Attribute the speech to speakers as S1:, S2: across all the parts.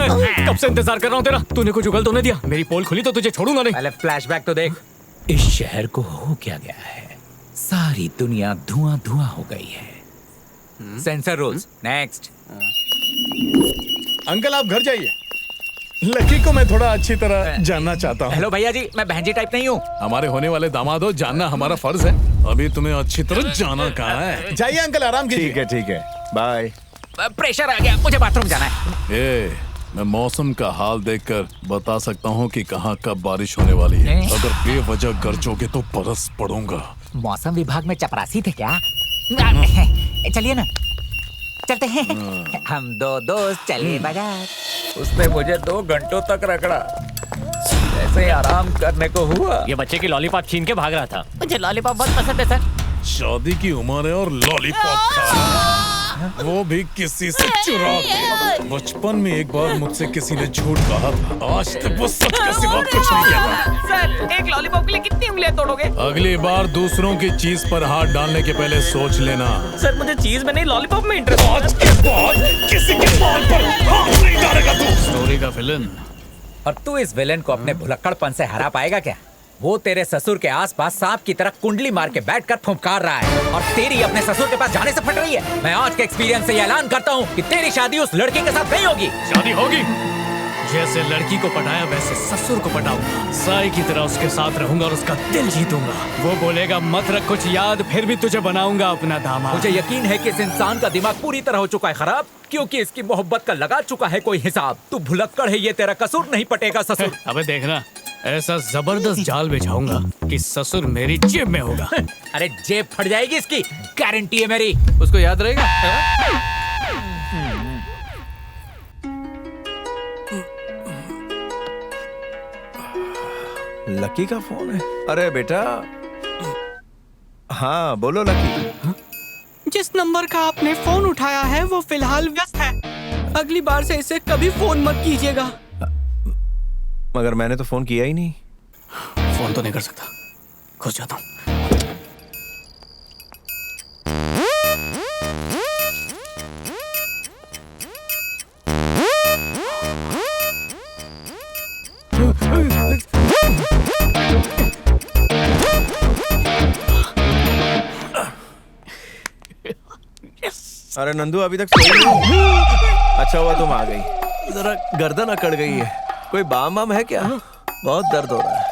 S1: कब से इंतजार कर रहा हूँ तेरा। तूने कुछ उगल तो नहीं दिया? मेरी पोल खुली तो तुझे छोड़ूंगा नहीं।
S2: पहले फ्लैशबैक तो देख। इस शहर को हो क्या गया है, सारी दुनिया धुआं धुआं हो गई है। Sensor rules next.
S3: अंकल आप घर जाइए, लकी को मैं थोड़ा अच्छी तरह जानना चाहता हूँ।
S2: हेलो भैया जी, मैं बहन जी टाइप नहीं हूँ।
S3: हमारे होने वाले दामाद हो, जानना हमारा फर्ज है। अभी तुम्हें अच्छी तरह जाना कहाँ है। जाइए अंकल, आराम कीजिए।
S4: ठीक है बाय।
S2: प्रेशर आ गया, मुझे बाथरूम जाना है।
S3: मैं मौसम का हाल देखकर बता सकता हूँ कि कहाँ कब बारिश होने वाली है। अगर बेवजह गरजोगे तो बरस पड़ूंगा।
S2: मौसम विभाग में चपरासी थे क्या? चलिए ना, चलते हैं। हम दो दोस्त चले बाजार। उसने मुझे 2 घंटों तक रगड़ा, ऐसे ही आराम करने को हुआ।
S1: ये बच्चे की लॉलीपॉप छीन के भाग रहा था। मुझे लॉलीपॉप बहुत पसंद है सर।
S3: शादी की उम्र है और लॉलीपॉप खा रहा है, वो भी किसी से चुरा के। बचपन में एक बार मुझसे किसी ने झूठ कहा था, आज तक वो सच का सिवा कुछ नहीं कहता।
S2: सर, एक लॉलीपॉप के लिए कितनी उंगलियां तोड़ोगे?
S3: अगली बार दूसरों की चीज पर हाथ डालने के पहले सोच लेना।
S1: सर मुझे चीज में नहीं लॉलीपॉप में इंटरेस्ट।
S3: आज के बाद किसी के बाल पर हाथ नहीं डालेगा तू।
S1: स्टोरी का विलन।
S2: और तू इस विलेन को अपने भुलक्कड़पन से हरा पाएगा क्या? वो तेरे ससुर के आसपास सांप की तरह कुंडली मार के बैठकर फुंकार रहा है, और तेरी अपने ससुर के पास जाने से फट रही है। मैं आज के एक्सपीरियंस से ये ऐलान करता हूँ कि तेरी शादी उस लड़की के साथ नहीं होगी।
S1: शादी होगी। जैसे लड़की को पटाया वैसे ससुर को पटाऊंगा। साई की तरह उसके साथ रहूंगा और उसका दिल जीतूंगा। वो बोलेगा मत रख कुछ याद, फिर भी तुझे बनाऊंगा अपना दामाद।
S2: मुझे यकीन है कि इस इंसान का दिमाग पूरी तरह हो चुका है खराब, क्योंकि इसकी मोहब्बत का लगा चुका है कोई हिसाब। तू भुलक्कड़ है, ये तेरा कसूर नहीं पटेगा ससुर।
S1: अबे देखना, ऐसा जबरदस्त जाल बिछाऊंगा कि ससुर मेरी जेब में होगा।
S2: अरे जेब फट जाएगी इसकी, गारंटी है मेरी।
S1: उसको याद रहेगा।
S4: लकी का फोन है। अरे बेटा, हाँ बोलो लकी।
S5: जिस नंबर का आपने फोन उठाया है वो फिलहाल व्यस्त है। अगली बार से इसे कभी फोन मत कीजिएगा।
S4: मगर मैंने तो फोन किया ही नहीं।
S1: फोन तो नहीं कर सकता, घुस जाता हूँ।
S4: अरे नंदू अभी तक सोई नहीं। अच्छा हुआ तुम आ गई, जरा गर्दन अकड़ गई है। कोई बाम वाम है क्या? बहुत दर्द हो रहा है।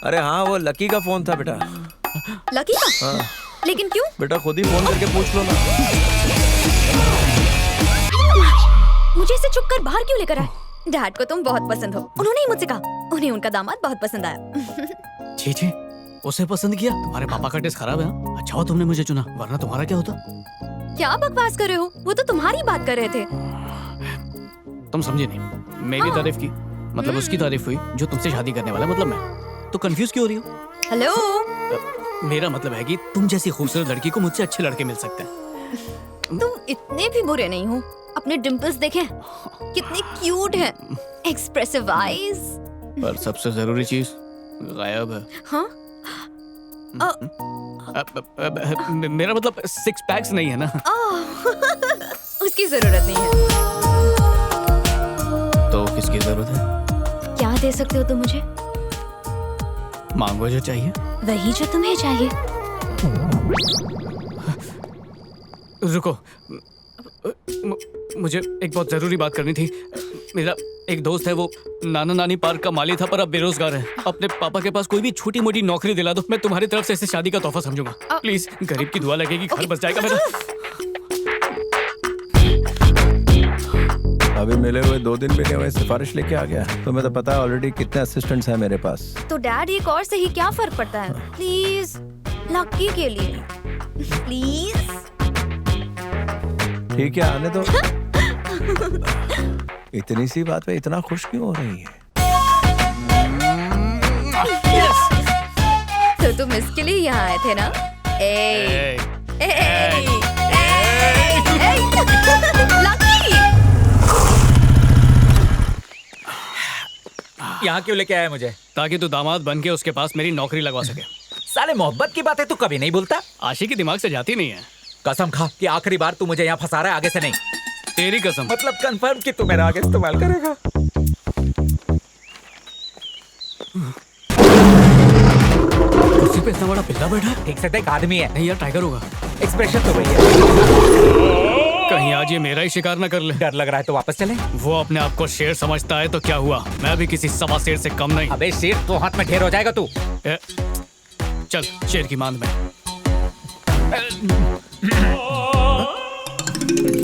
S4: अरे हाँ, वो लकी का फोन था बेटा।
S6: लकी का?
S4: हाँ।
S6: लेकिन क्यों?
S4: बेटा खुद ही फोन करके पूछ लो ना।
S6: मुझे इसे चुप कर बाहर क्यों लेकर आए? डैड को तुम बहुत पसंद हो, उन्होंने ही मुझसे कहा। उन्हें उनका दामाद बहुत पसंद आया।
S1: छी, उसे पसंद किया? तुम्हारे पापा का टेस्ट खराब है। अच्छा हुआ तुमने मुझे चुना, वरना तुम्हारा क्या होता?
S6: क्या बकवास कर रहे हो? वो तो तुम्हारी बात कर रहे थे।
S1: तुम समझे नहीं। मेरी तारीफ की मतलब उसकी तारीफ हुई जो तुमसे शादी करने वाला, मतलब मैं। तो कंफ्यूज क्यों हो रही हो?
S6: हेलो,
S1: मेरा मतलब है कि तुम जैसी खूबसूरत लड़की को मुझसे अच्छे लड़के मिल सकते हैं।
S6: तुम इतने भी बुरे नहीं हो। अपने डिम्पल्स देखें, कितने क्यूट हैं, एक्सप्रेसिव आईज।
S1: पर सबसे जरूरी चीज गायब है।
S6: हाँ?
S1: मेरा मतलब 6 पैक्स नहीं है ना।
S6: उसकी जरूरत नहीं है।
S1: तो किसकी जरूरत है?
S6: क्या दे सकते हो तुम मुझे?
S1: मांगो जो चाहिए।
S6: वही जो तुम्हें चाहिए।
S1: रुको, मुझे एक बहुत जरूरी बात करनी थी। मेरा एक दोस्त है, वो नाना नानी पार्क का माली था पर अब बेरोजगार है। अपने पापा के पास कोई भी छोटी मोटी नौकरी दिला दो, मैं तुम्हारी तरफ से इसे शादी का तोहफा समझूंगा। प्लीज, गरीब की दुआ लगेगी, घर बस जाएगा मेरा।
S4: अभी मिले हुए 2 दिन भी नहीं हुए, सिफारिश लेके आ गया। तुम्हें तो पता है ऑलरेडी कितने असिस्टेंट्स हैं मेरे पास।
S6: तो डैड, एक और से ही क्या फर्क पड़ता है? प्लीज, लकी के लिए प्लीज।
S4: ठीक है, आने दो। इतनी सी बात पे इतना खुश क्यों हो रही है?
S6: तो तुम इसके लिए यहाँ आए थे ना? लकी!
S2: यहाँ क्यों लेके आया मुझे?
S1: ताकि तू दामाद बन के उसके पास मेरी नौकरी लगवा सके।
S2: साले मोहब्बत की बातें तू कभी नहीं बोलता।
S1: आशिकी दिमाग से जाती नहीं है।
S2: कसम खा कि आखिरी बार तू मुझे यहाँ फंसा रहा है, आगे से नहीं।
S1: तेरी कसम।
S2: मतलब कंफर्म कि तू मेरा आगे इस्तेमाल करेगा।
S1: कुर्सी पे इतना बड़ा पिल्ला बैठा है।
S2: ठीक से देख, आदमी है।
S1: नहीं यार, टाइगर होगा।
S2: एक्सप्रेशन तो वही है।
S1: कहीं आज ये मेरा ही शिकार ना कर ले।
S2: डर लग रहा है तो वापस चले।
S1: वो अपने आप को शेर समझता है तो क्या हुआ, मैं भी किसी सवा शेर से कम नहीं।
S2: अबे शेर तो हाथ में ढेर हो जाएगा तू।
S1: चल शेर की मांद में।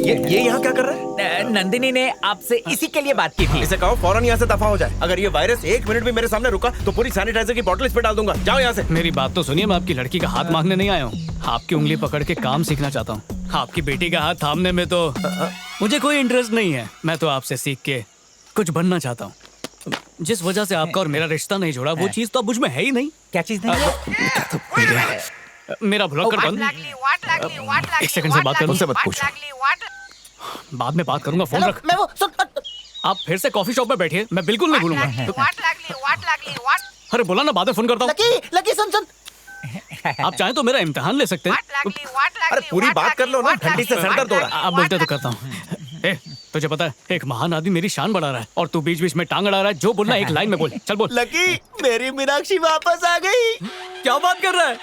S4: ये यहाँ क्या कर रहा है?
S2: नंदिनी ने आपसे इसी के लिए बात की थी।
S4: इसे कहो फौरन यहाँ से दफा हो जाए। अगर ये वायरस 1 मिनट भी मेरे सामने रुका तो पूरी सैनिटाइजर की बोतल इस पे डाल दूंगा। जाओ यहाँ से।
S1: मेरी बात तो सुनिए, मैं आपकी लड़की का हाथ मांगने नहीं आया हूँ, आपकी उंगली पकड़ के काम सीखना चाहता हूँ। आपकी बेटी का हाथ थामने में तो मुझे कोई इंटरेस्ट नहीं है। मैं तो आपसे सीख के कुछ बनना चाहता हूँ। जिस वजह से आपका और मेरा रिश्ता नहीं जुड़ा, वो चीज तो अब मुझ में है ही नहीं।
S2: क्या चीज नहीं?
S1: मेरा भुलक्कड़ बंद। एक सेकंड से बात करूँ।
S4: उनसे मत पूछो।
S1: बाद में बात करूंगा, फोन रख।
S5: मैं वो सुन।
S1: आप फिर से कॉफी शॉप में बैठिए, मैं बिल्कुल नहीं भूलूंगा। अरे बोला ना, बाद में फोन करता हूँ।
S5: लकी सुन सुन।
S1: आप चाहें तो मेरा इम्तिहान ले सकते हैं।
S4: अरे पूरी बात कर लो ना, ठंडी से सर दर्द हो रहा है।
S1: आप बोलते तो करता हूँ। तुझे पता है, एक महान आदमी मेरी शान बढ़ा रहा है और तू बीच बीच में टांग अड़ा रहा है। जो बोलना है एक लाइन में बोल। चल बोल।
S5: लकी, मेरी मीनाक्षी वापस आ गई।
S1: क्या बात कर रहा है?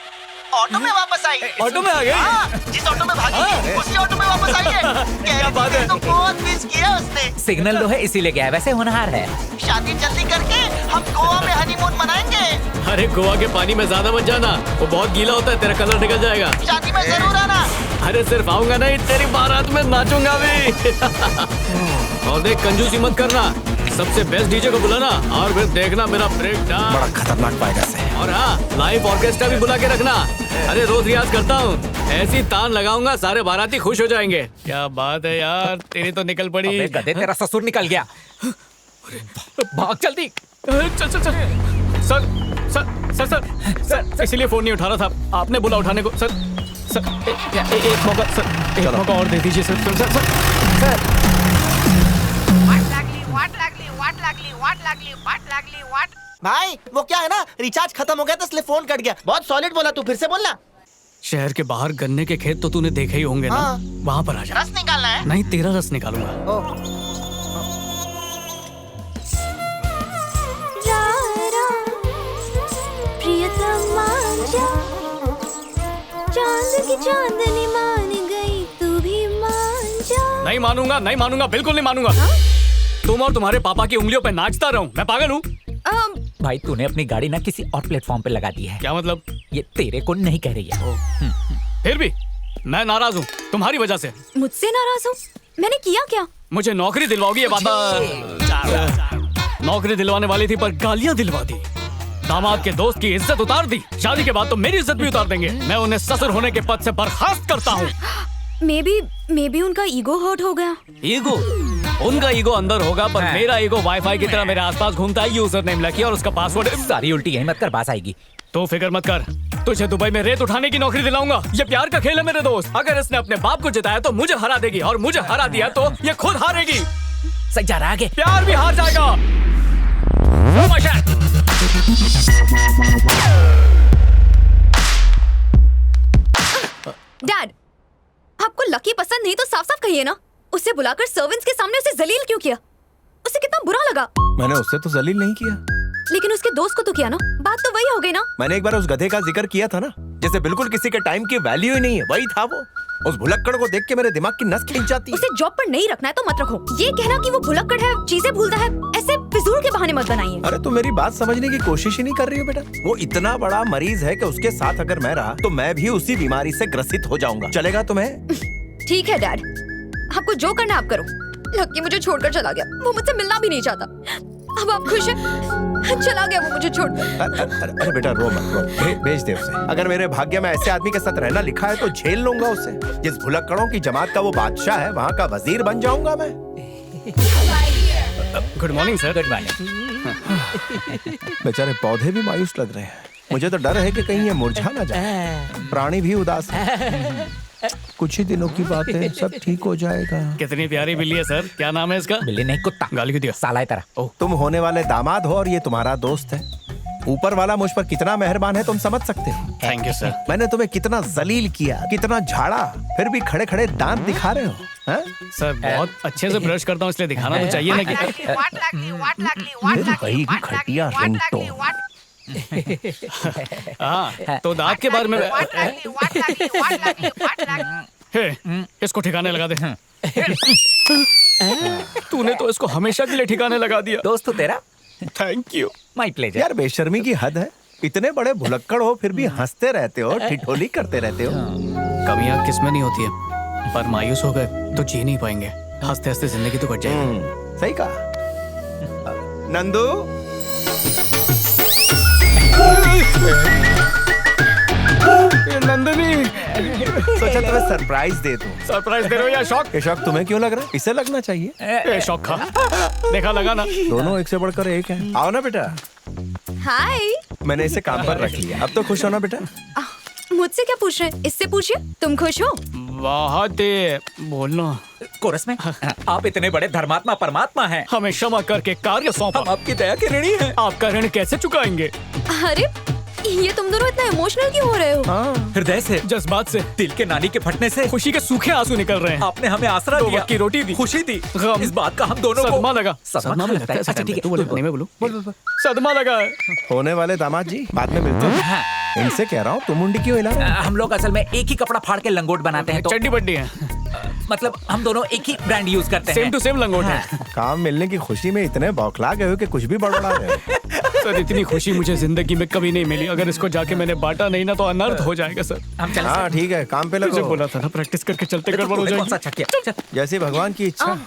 S5: ऑटो में वापस आई।
S1: ऑटो में आ गई?
S5: हाँ, जिस ऑटो में भागी उसी ऑटो में वापस आई है।
S1: क्या बात है?
S5: तो बहुत मिस किया उसने।
S2: सिग्नल लो है इसीलिए गया है, वैसे होनहार है।
S5: शादी जल्दी करके हम गोवा में हनीमून मनाएंगे।
S1: अरे गोवा के पानी में ज्यादा मत जाना, वो बहुत गीला होता है, तेरा कलर निकल जाएगा।
S5: शादी में जरूर आना।
S1: अरे सिर्फ आऊंगा नहीं, तेरी बारात में नाचूंगा भी। और देख, कंजूसी मत करना, सबसे बेस्ट डीजे को बुलाना और फिर देखना मेरा ब्रेक डांस।
S4: बड़ा खतरनाक वायरस है।
S1: और हाँ, लाइव ऑर्केस्ट्रा भी बुला के रखना। अरे रोज रियाज करता हूँ, ऐसी तान लगाऊंगा सारे बाराती खुश हो जाएंगे। क्या बात है यार, तेरी तो निकल पड़ी।
S2: अबे गधे, तेरा ससुर निकल गया। भाग जल्दी।
S1: चल चल चल। सर इसीलिए फोन नहीं उठा रहा था, आपने बोला उठाने को। सर एक मौका, सर एक मौका और दे दीजिए सर। सर
S5: भाई वो क्या है ना, रिचार्ज खत्म हो गया था इसलिए फोन कट गया। बहुत सॉलिड बोला तू, फिर से बोलना।
S1: शहर के बाहर गन्ने के खेत तो तूने देखे ही होंगे ना।
S5: हाँ।
S1: वहाँ पर आ जा।
S5: रस निकालना है।
S1: नहीं, तेरा रस निकालूंगा।
S6: चांद की चांदनी मान गई, तू भी मान जा।
S1: नहीं मानूंगा, नहीं मानूंगा, बिल्कुल नहीं मानूंगा। तुम और तुम्हारे पापा की उंगलियों पे नाचता रहूं, मैं पागल हूँ?
S2: भाई तूने अपनी गाड़ी ना किसी और प्लेटफॉर्म पे लगा दी है।
S1: क्या मतलब?
S2: ये तेरे को नहीं कह रही है।
S1: फिर भी मैं नाराज हूँ तुम्हारी वजह से।
S6: मुझसे नाराज हूँ? मैंने किया क्या?
S1: मुझे नौकरी दिलवाओगी ये बात? नौकरी दिलवाने वाली थी पर गालियाँ दिलवा दी। दामाद के दोस्त की इज्जत उतार दी। शादी के बाद तो मेरी इज्जत भी उतार देंगे। मैं उन्हें ससुर होने के पद से बर्खास्त करता हूँ।
S6: मे बी उनका ईगो हर्ट हो गया।
S1: ईगो? उनका ईगो अंदर होगा पर मेरा ईगो वाईफाई की तरह मेरे आसपास घूमता है। यूजर नेम लकी और उसका पासवर्ड।
S2: सारी उल्टी यही मत कर, बात आएगी।
S1: तो फिक्र मत कर, तुझे दुबई में रेत उठाने की नौकरी दिलाऊंगा। ये प्यार का खेल है मेरे दोस्त। अगर इसने अपने बाप को जिताया तो मुझे हरा देगी और मुझे हरा दिया तो ये खुद हारेगी।
S2: सही जा रहा आगे।
S1: प्यार भी हार जाएगा।
S6: डैड, आपको लकी पसंद नहीं तो साफ साफ कहिए ना। उसे बुलाकर सर्वेंट्स के सामने उसे जलील क्यों किया? उसे कितना बुरा लगा।
S4: मैंने उससे तो जलील नहीं किया,
S6: लेकिन उसके दोस्त को तो किया ना। बात तो वही हो गई ना।
S4: मैंने एक बार उस गधे का जिक्र किया था ना, जैसे बिल्कुल किसी के टाइम की वैल्यू ही नहीं है। वही था वो। उस भुलक्कड़ को देख के मेरे दिमाग की नस खींच जाती है।
S6: उसे जॉब पर नहीं रखना है तो मत रखो। ये कहना कि वो भुलक्कड़ है, चीजें भूलता है, ऐसे फिजूल के बहाने मत बनाइए।
S4: अरे तुम मेरी बात समझने की कोशिश ही नहीं कर रही हो बेटा। वो इतना बड़ा मरीज है कि उसके साथ अगर मैं रहा तो मैं भी उसी बीमारी से ग्रसित हो जाऊंगा। चलेगा तुम्हें?
S6: ठीक है डैड, आपको जो करना आप करो। लकी मुझे छोड़कर चला गया, वो मुझसे मिलना भी नहीं चाहता। अब आप खुश हैं? चला गया वो मुझे छोड़कर।
S4: अरे बेटा रो मत, रो। भेज दे उसे। अगर मेरे भाग्य में ऐसे आदमी के साथ रहना लिखा है तो झेल लूंगा उसे। जिस भुलक्कड़ों की जमात का वो बादशाह है, वहाँ का वजीर बन जाऊंगा मैं।
S1: Good morning sir. Good morning.
S4: बेचारे पौधे भी मायूस लग रहे हैं। मुझे तो डर है कि कहीं ये मुरझा ना जाए। प्राणी भी उदास है। कुछ ही दिनों की बात है, सब ठीक हो जाएगा।
S1: कितनी प्यारी बिल्ली है सर। क्या नाम है इसका?
S2: बिल्ली नहीं, कुत्ता।
S1: गाली क्यों दिया?
S2: साला तेरा।
S4: तुम होने वाले दामाद हो और ये तुम्हारा दोस्त है। ऊपर वाला मुझ पर कितना मेहरबान है तुम समझ सकते हो।
S1: Thank you sir.
S4: मैंने तुम्हें कितना जलील किया, कितना झाड़ा, फिर भी खड़े खड़े दांत दिखा रहे हो। हाँ?
S1: सर बहुत अच्छे से ब्रश करता हूँ इसलिए दिखाना तो चाहिए ना कि
S4: वही घटिया रिंगटोन।
S1: हाँ तो दांत के बारे में हे, इसको ठिकाने लगा दे। तूने तो इसको हमेशा के लिए ठिकाने लगा दिया।
S2: दोस्त तो तेरा।
S1: Thank you.
S2: My pleasure.
S4: यार बेशर्मी की हद है। इतने बड़े भुलक्कड़ हो फिर भी हंसते रहते हो, ठिठोली करते रहते हो।
S1: कमियां किसमें नहीं होती है, पर मायूस हो गए तो जी नहीं पाएंगे। हंसते हंसते जिंदगी तो कट जाएगी।
S4: सही कहा। नंदू
S1: नंदनी,
S4: सोचा तुम्हें सरप्राइज दे दूं।
S1: सरप्राइज दे रहे हो या शौक?
S4: ये शौक तुम्हें क्यों लग रहा है? इसे लगना चाहिए।
S1: ए, शौक खा। देखा लगा ना।
S4: दोनों एक से बढ़कर एक है। आओ ना बेटा।
S6: हाय।
S4: मैंने इसे काम पर रख लिया। अब तो खुश हो ना बेटा?
S6: मुझसे क्या पूछ रहे हैं? इससे पूछिए, तुम खुश हो?
S1: बहुत बोलना।
S2: कोरस में आप इतने बड़े धर्मात्मा परमात्मा हैं।
S1: हमें क्षमा करके कार्य सौंपा।
S2: हम आपकी दया के ऋणी हैं।
S1: आपका ऋण कैसे चुकाएंगे?
S6: अरे ये तुम दोनों इतना इमोशनल क्यों हो रहे हो?
S2: हृदय से,
S1: जज्बात से,
S2: दिल के नानी के फटने से
S1: खुशी के सूखे आंसू निकल रहे हैं।
S2: आपने हमें आसरा
S1: दो
S2: दिया,
S1: वक्त की रोटी दी,
S2: खुशी दी।
S1: गम,
S2: इस बात का हम दोनों को
S1: सदमा लगा।
S2: सदमा
S1: में
S2: लगता है। अच्छा ठीक है,
S1: तू बोले, नहीं मैं बोलूं? सदमा लगा है।
S4: होने वाले दामाद जी बाद में मिलते हैं। इनसे कह रहा हूँ तुम मुंडी क्यों हिला रहे हो?
S2: हम लोग असल में एक ही कपड़ा फाड़ के लंगोट बनाते हैं, तो
S1: चड्डी बड्डी है।
S2: मतलब हम दोनों एक ही ब्रांड यूज करते
S1: सेम
S2: हैं।
S1: टू सेम लंगोट है।
S4: काम मिलने की खुशी में इतने बौखला गए हो कि कुछ भी बड़बड़ा रहे हो।
S1: सर इतनी खुशी मुझे जिंदगी में कभी नहीं मिली। अगर इसको जाके मैंने बांटा नहीं ना तो अनर्थ हो जाएगा सर।
S2: हम चले।
S4: हाँ ठीक है, काम पे
S1: मुझे
S4: लगो।
S1: बोला था ना प्रैक्टिस करके चलते गड़बड़ हो
S2: कौन सा
S1: जाएगी।
S2: छक्के?
S4: जैसी भगवान की इच्छा।